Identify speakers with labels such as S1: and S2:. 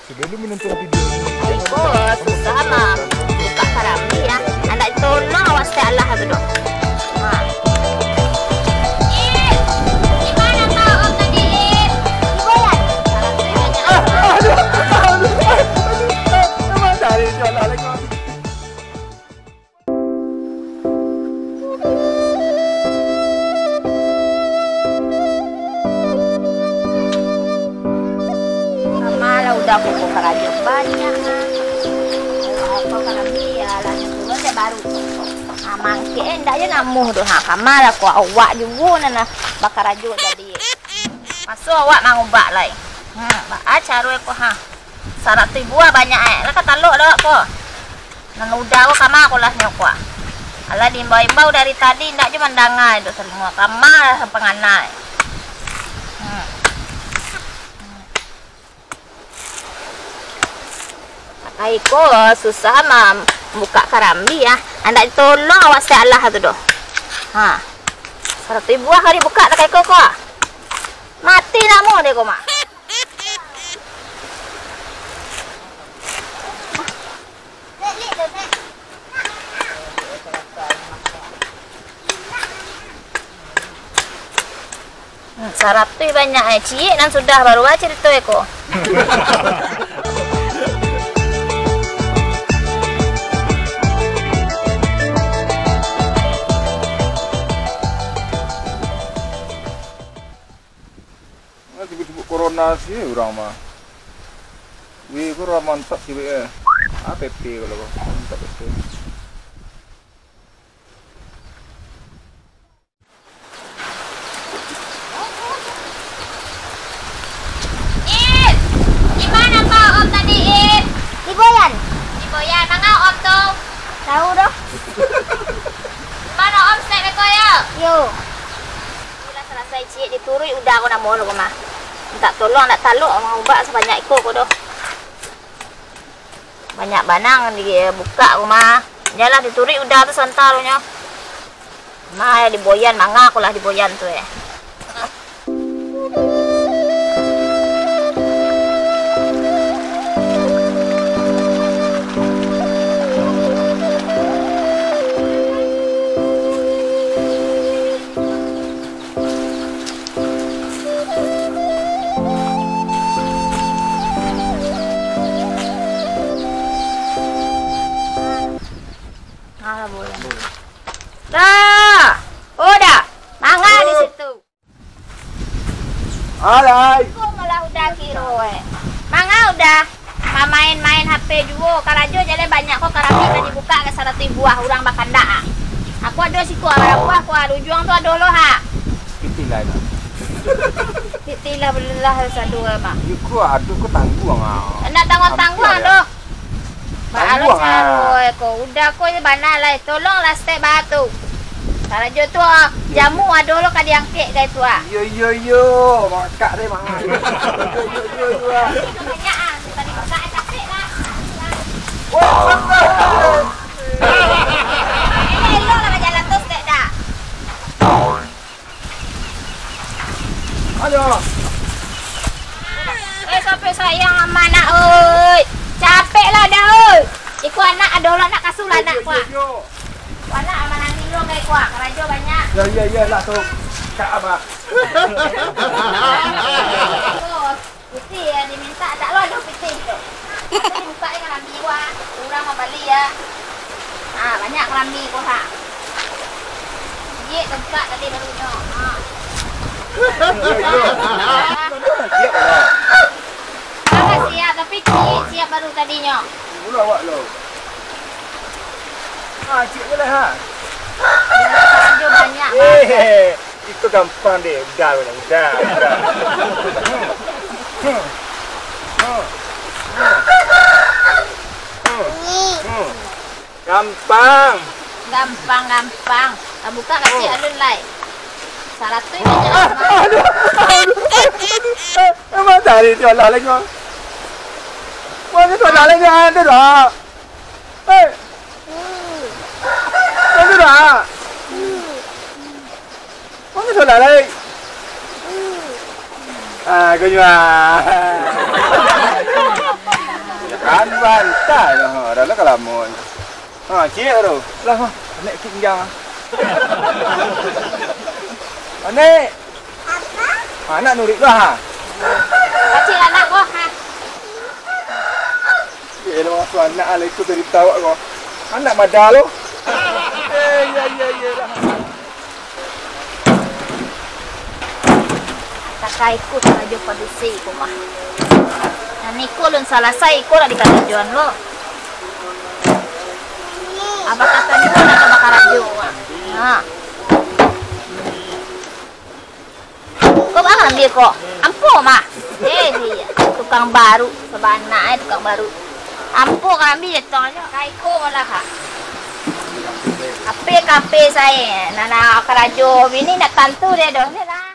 S1: Sebelum menonton video ini,
S2: Aiko susah mah buka karambi ya. Anak tolong awas teh Allah tu dok. Gimana kau om tadi? Diboyan. Salah tu banyak.
S1: Memang cari jalan lagi.
S2: Malah udah aku buka raja banyak. Apa karambi ya lah turun teh baru. Mangke ndak je namuh tu ha kamal aku awak juga nana bakar raja jadi. Masuk awak mangubak lai. Ba cara aku ha. Sarak tu buah banyak lah kata lo dak ko. Nan udah aku kamar aku lah nyok ko. Ala dimbau-imbau dari tadi ndak je mandangai tu semua kamar penganai. Aiko susah mah buka karambi ya. Anda tolong awas teh Allah tu doh. Ha. 100 buah hari buka tak aiko ko. Mati namu deh ko mah. Sarap tu banyak cik nan sudah baru aja cerita eko.
S1: Tiba-tiba corona sih orang mah. Wih, corona mantap sih be. APP kalau mantap betul.
S2: Gimana kau om tadi Diboyan. Diboyan, mana om tu? Tahu doh. Mana om set beko ya? Yo. Sudah selesai cik diturui udah aku nak mohon mah. Tak tolong nak taluk mau ubak sebanyak ikut aku doh. Banyak banang dibuka rumah. Jalah dituri udah tu santarunya. Mah ya diboyan mangga aku lah diboyan tu ya. Dah, udah, mangga di situ.
S1: Alai.
S2: Kok malah udah kiro mangga udah. Main-main HP juga. Karajo jadi banyak kok karambi tadi buka ke 100 buah orang bakanda. Aku ada siku ada buah aku ada juang tu ada loh ha.
S1: Itilah.
S2: Itilah belah sadua mah.
S1: Iku aduh ku tangguang ah.
S2: Nak tangguang doh. Baalo caro ko udah ko bana lah tolonglah step batu. Karajo tu jamu ada lo ka diangkek kai tu ah.
S1: Yo makak deh mah. Yo.
S2: Banyak ah tadi buka capek lah. Hello lah jalan tu step dah.
S1: Ayo.
S2: Sampai sayang mana oi. Capek lah dah oi. Iku anak ada lah nak kasuh lah anak ku. Anak amanah nilo kai ku. Karajo banyak.
S1: Ya lah tu. Kak abah.
S2: Putih ya diminta tak lo ada putih tu. Ini buka dengan lambi wa. Orang mau beli ya. Ah banyak lambi ku ha. Ye buka tadi baru no. Ha. Siap tapi siap baru tadinya.
S1: Mula awak lo. Cik boleh ha.
S2: Karajo banyak.
S1: Itu gampang deh, udah. Gampang.
S2: Buka kasih alun lai. 100 banyak.
S1: Emang cari jalan lagi. Mana jalan lagi ada dah. Ada dah. Mana jalan lagi? Kau jual. bantai lah. Ha, dah lah lama. Ha, cik tu. Lah, ha. Nek kik jang. Nek. Apa? Ha, nak nurik lah ha.
S2: Kecil anak kau ha.
S1: Ya, dah masuk anak lah ikut dari tawak kau. Anak madal lo. Ya dah.
S2: Tak ikut kerja produksi ko mah. Nani ko lun salah saya ko di karajuan lo. Apa kata ni ko nak makarajuan. Ha. Kau bang ambil kok. Ampo mah. Dia tukang baru sebana tukang baru. Ampo kan ambil contohnya kai ko malah ha. Kape saya. Nana karajo ini nak tantu dia dah ni lah.